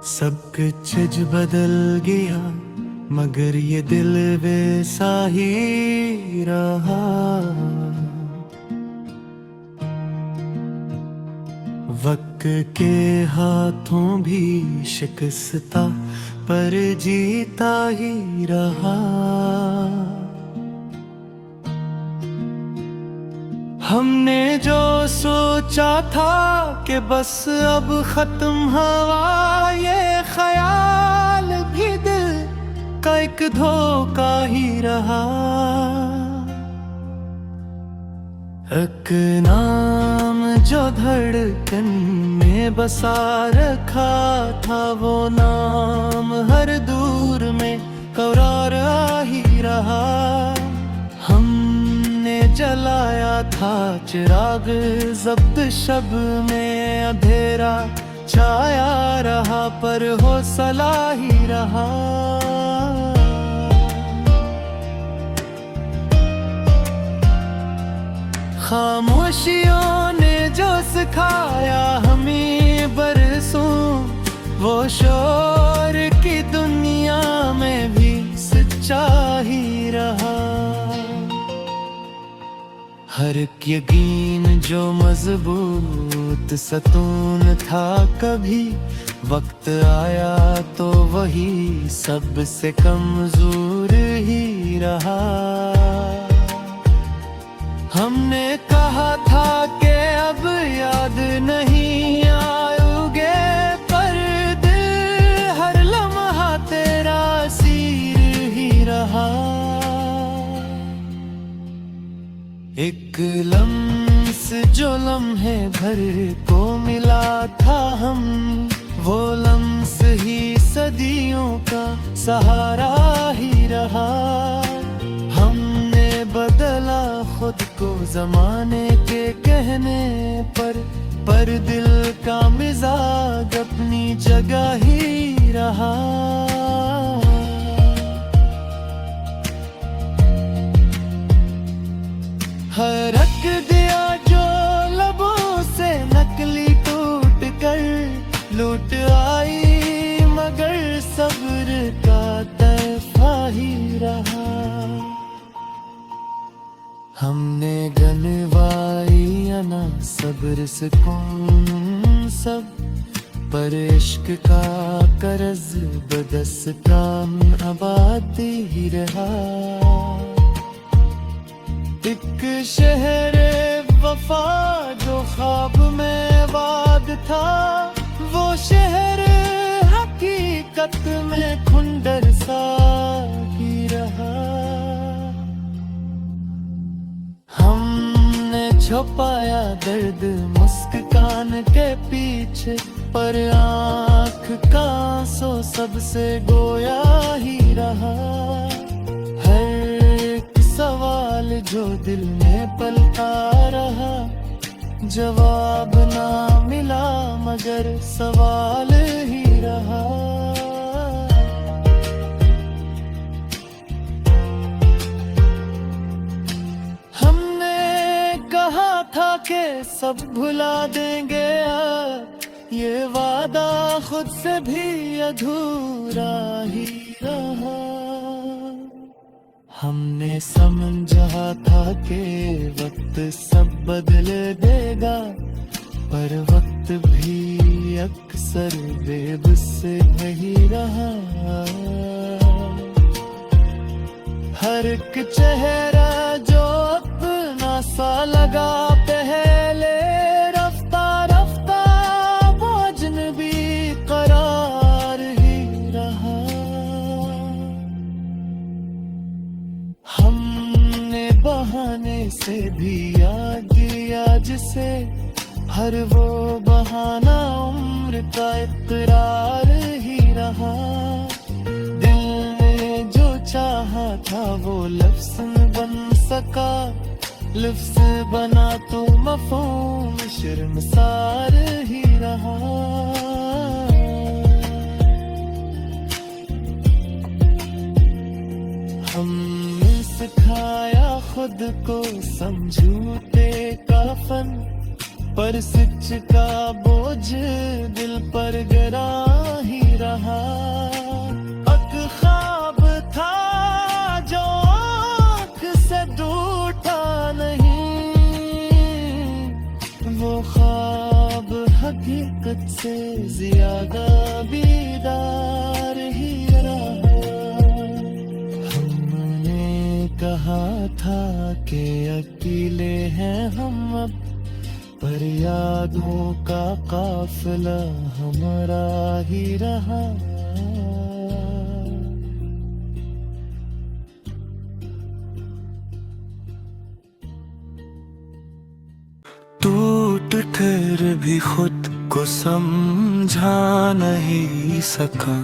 सब कुछ बदल गया मगर ये दिल वैसा ही रहा। वक्त के हाथों भी शिकस्ता पर जीता ही रहा। हमने जो सोचा था कि बस अब खत्म हुआ ये ख्याल भी दिल का एक धोखा ही रहा। एक नाम जो धड़कन में बसा रखा था वो नाम हर दूर में करार आ ही रहा। हमने जलाया था चिराग जब्त शब में अंधेरा छाया रहा पर हौसला ही रहा। खामोशियों ने जो सिखाया हमें बरसों वो शोर की दुनिया में भी सच्चा ही रहा। हर एक यकीन जो मजबूत सतून था कभी वक्त आया तो वही सबसे कमजोर ही रहा। हमने कहा था कि अब याद नहीं आओगे पर दिल हर लम्हा तेरा सीर ही रहा। एक लम्स जो लम्हे भर को मिला था हम वो लम्स ही सदियों का सहारा ही रहा। हमने बदला खुद को जमाने के कहने पर दिल का मिजाज अपनी जगह ही रहा। हरक दिया जो लबों से नकली टूट कर लूट आई मगर सब्र का तहफा ही रहा। हमने गनवाई अना सब्र सुकून सब पर इश्क का कर्ज बदस्तान आबाद ही रहा। एक शहर वफा जो ख्वाब में वाद था वो शहर हकीकत में खुंडर सा ही रहा। हमने छुपाया दर्द मुस्कान के पीछे पर आँख का आंसू सबसे गोया ही रहा। सवाल जो दिल में पलता रहा जवाब ना मिला मगर सवाल ही रहा। हमने कहा था कि सब भुला देंगे ये वादा खुद से भी अधूरा ही रहा। हमने समझा था कि वक्त सब बदल देगा पर वक्त भी अक्सर बेबस वही रहा। हर एक चेहरा जो अपना सा लगा पहले रफ्ता रफ्ता वो अजनबी करार ही रहा। हमने बहाने से भी याद किया जिसे हर वो बहाना उम्र का इकरार ही रहा। दिल ने जो चाहा था वो लफ्ज़ न बन सका लफ्ज़ बना तो मफ़हूम शर्मसार ही रहा। हमने सिखाया खुद को समझौते का फन पर सच का बोझ दिल पर गिरा ही रहा। एक ख्वाब था जो आँख से टूटा नहीं, वो ख्वाब हकीकत से ज्यादा बीदार ही रहा। हमने कहा था कि अकेले हैं हम अब, पर यादों का काफिला हमारा ही रहा। टूट कर भी खुद को समझा नहीं सका,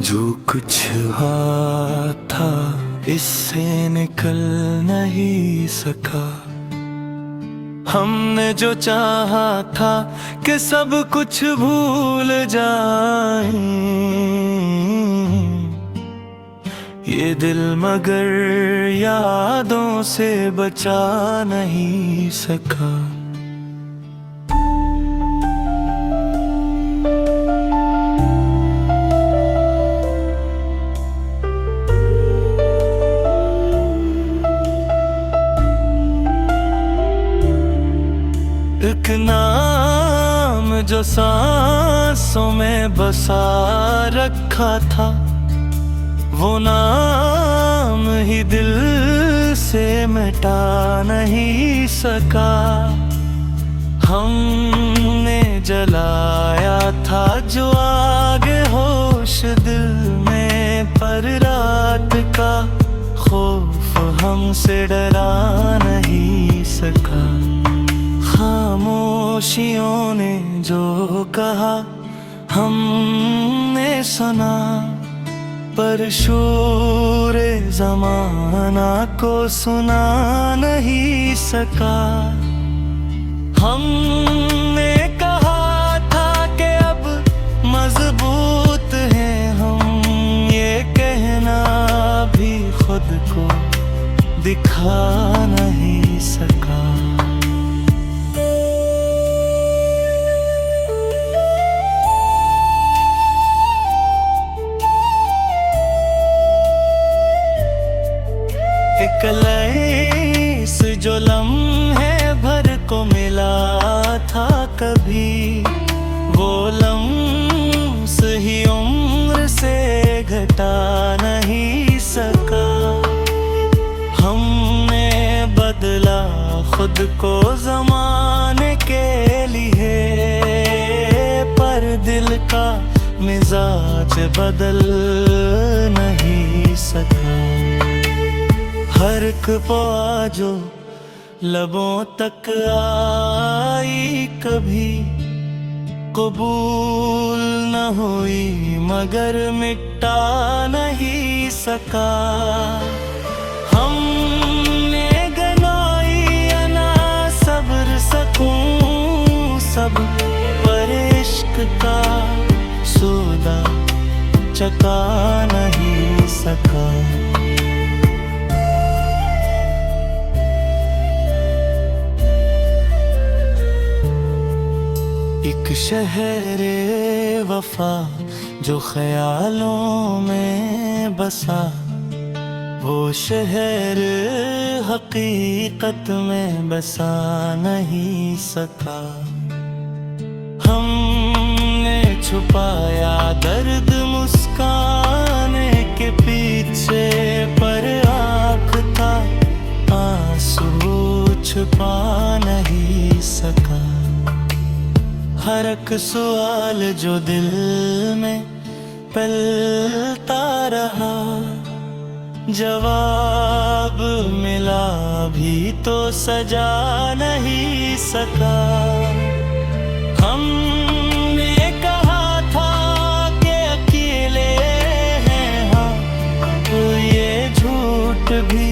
जो कुछ हुआ था इससे निकल नहीं सका। हमने जो चाहा था कि सब कुछ भूल जाएं, ये दिल मगर यादों से बचा नहीं सका। एक नाम जो सांसों में बसा रखा था, वो नाम ही दिल से मिटा नहीं सका। हमने जलाया था जो आग होश दिल में, पर रात का खौफ हमसे डरा नहीं सका। खामोशियों ने जो कहा हमने सुना, पर शोर ज़माना को सुना नहीं सका। हमने कहा था कि अब मजबूत हैं हम, ये कहना भी खुद को दिखा नहीं सका। एक लम्स जो लम्हे भर को मिला था कभी, वो लम्स ही उम्र से घटा नहीं सका। हमने बदला खुद को ज़माने के लिए, पर दिल का मिजाज बदल नहीं सका। हर एक पौआ जो लबों तक आई कभी, कबूल न हुई मगर मिटा नहीं सका। हमने गनाई अना सब्र सकूं सब, पर इश्क का सौदा चका नहीं सका। एक शहरे वफा जो ख्यालों में बसा, वो शहर हकीकत में बसा नहीं सका। हमने छुपाया दर्द मुस्काने के पीछे, पर आँख था आंसू छुपा नहीं सका। हर एक सवाल जो दिल में पलता रहा, जवाब मिला भी तो सजा नहीं सका। हमने कहा था कि अकेले हैं हम, तो ये झूठ भी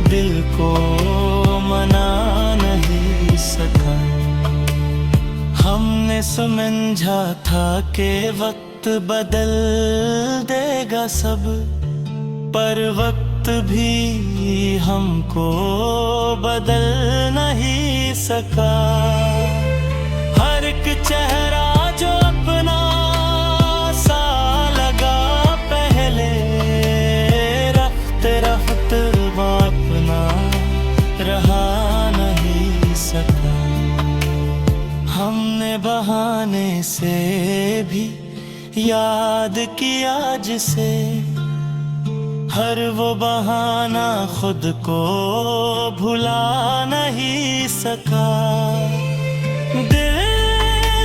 दिल को मना नहीं सका। हमने समझा था कि वक्त बदल देगा सब, पर वक्त वक्त भी हमको बदल नहीं सका। हर एक चेहरा जो अपना सा लगा पहले, रफ्ते रफ्ते वो अपना रहा नहीं सका। हमने बहाने से भी याद किया जिसे, हर वो बहाना खुद को भुला नहीं सका। दिल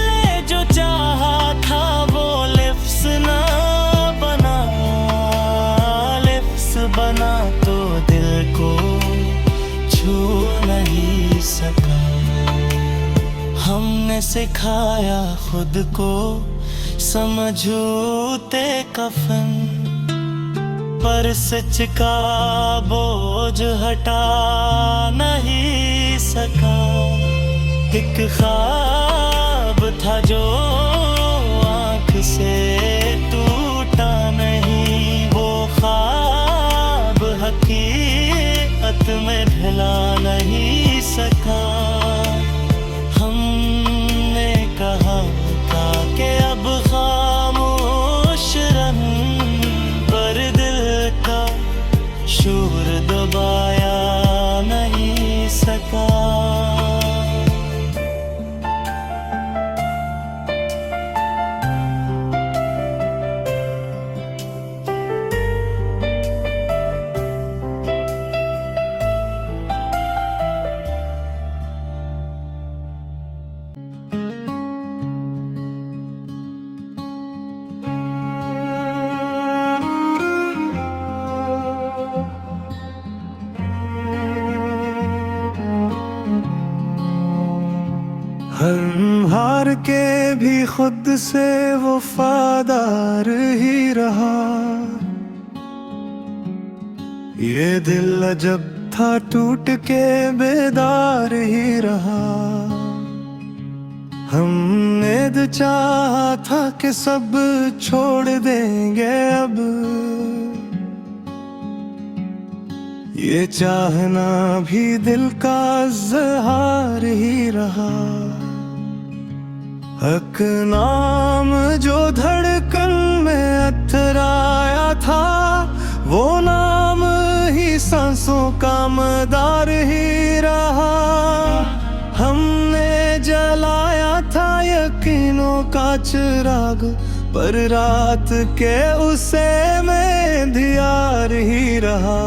ने जो चाहा था वो लिफ्स ना बना, लिफ्स बना तो दिल को छू नहीं सका। हमने सिखाया खुद को समझौते कफन, पर सच का बोझ हटा नहीं सका। एक ख्वाब था जो आँख से टूटा नहीं, वो ख्वाब हकीकत में ढला नहीं सका। हमने कहा था कि अब खामोश रहूं, पर दिल का शोर दबाया नहीं सका। हम हार के भी खुद से वफादार ही रहा। ये दिल अजब था टूट के बेदार ही रहा। हमने तो चाहा था कि सब छोड़ देंगे अब, ये चाहना भी दिल का इज़हार ही रहा। हक नाम जो धड़कन में अथराया था, वो नाम ही सांसों का मदार ही रहा। हमने जलाया था यकीनों का चिराग, पर रात के उसे में अंधियार ही रहा।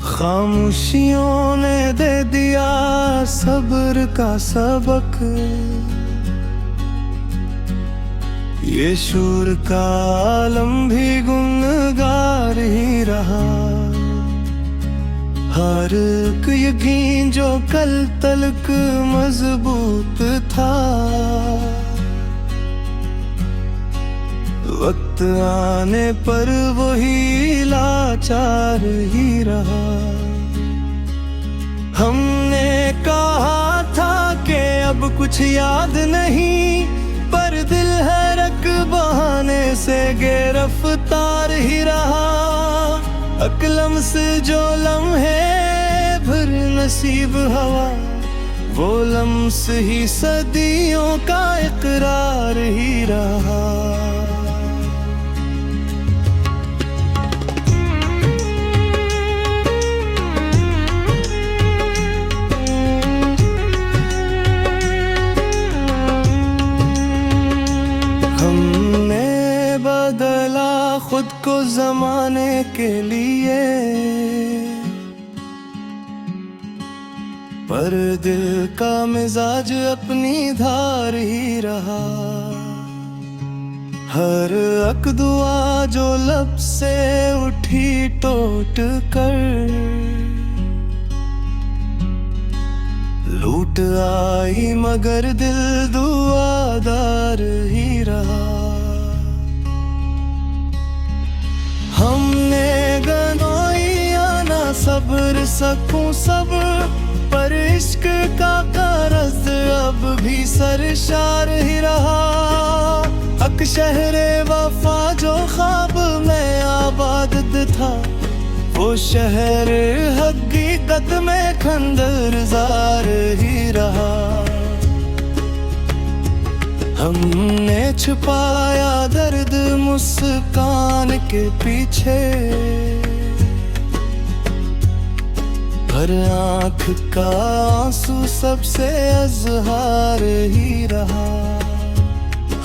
खामोशियों ने दे दिया सब्र का सबक, ये शूर का आलम भी गुनगार ही रहा। हर एक यकीन जो कल तलक मजबूत था, वक्त आने पर वही लाचार ही रहा। हमने कहा था कि अब कुछ याद नहीं, पर दिल है रख बहाने से गिरफ्तार ही रहा। अकलम से जो लम्हे भर नसीब हवा, वो लम्स ही सदियों का इकरार ही रहा। खुद को जमाने के लिए, पर दिल का मिजाज अपनी धार ही रहा। हर एक दुआ जो लब से उठी टूट कर, लूट आई मगर दिल दुआदार ही रहा। हमने गनोइया ना सब्र सकूं सब्र, पर इश्क का कारज़ अब भी सरशार ही रहा। हक शहरे वफा जो ख्वाब में वो शहर हकीकत में खंडरजार ही रहा। हमने छुपाया दर्द मुस्कान के पीछे, हर आँख का आंसू सबसे अजहार ही रहा।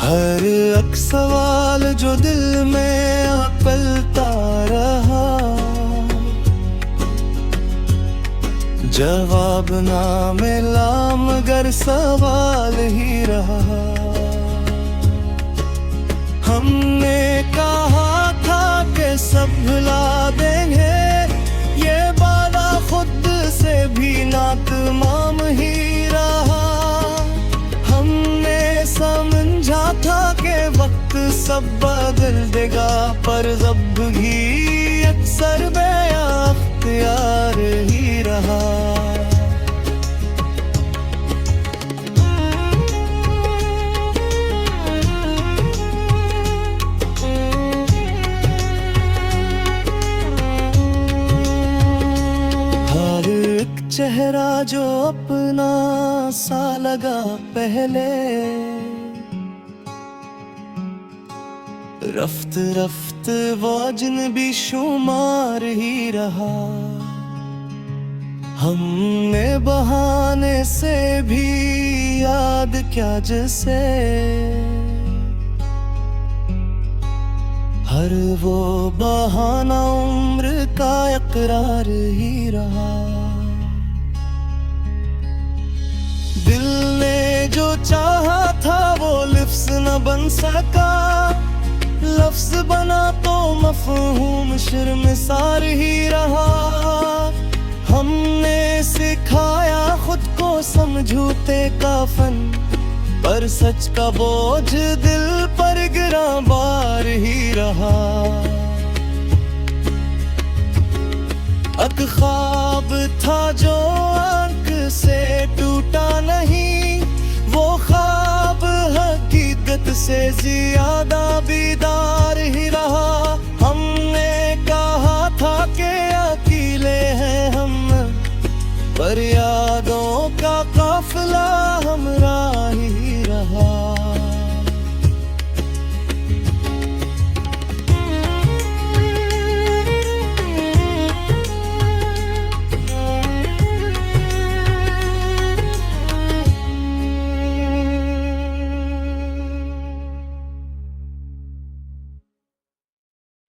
हर एक सवाल जो दिल में अकलता रहा, जवाब ना मिला मगर सवाल ही रहा। हमने कहा था कि सब भुला देंगे, ये वादा खुद से भी नातमाम ही रहा। हमने समझा था कि वक्त सब बदल देगा, पर जब भी अक्सर बेअख्तियार ही रहा। चेहरा जो अपना सा लगा पहले, रफ्त रफ्त वो अजनबी शुमार ही रहा। हमने बहाने से भी याद क्या जैसे, हर वो बहाना उम्र का इकरार ही रहा। दिल ने जो चाहा था वो लिफ्ज़ न बन सका, लफ्ज़ बना तो मफ़हूम शर्मसार ही रहा। हमने सिखाया खुद को समझौते का फन, पर सच का बोझ दिल पर गिरा बार ही रहा। एक ख्वाब था जो आंख से टूटा नहीं, वो ख्वाब हकीकत से ज्यादा बेदार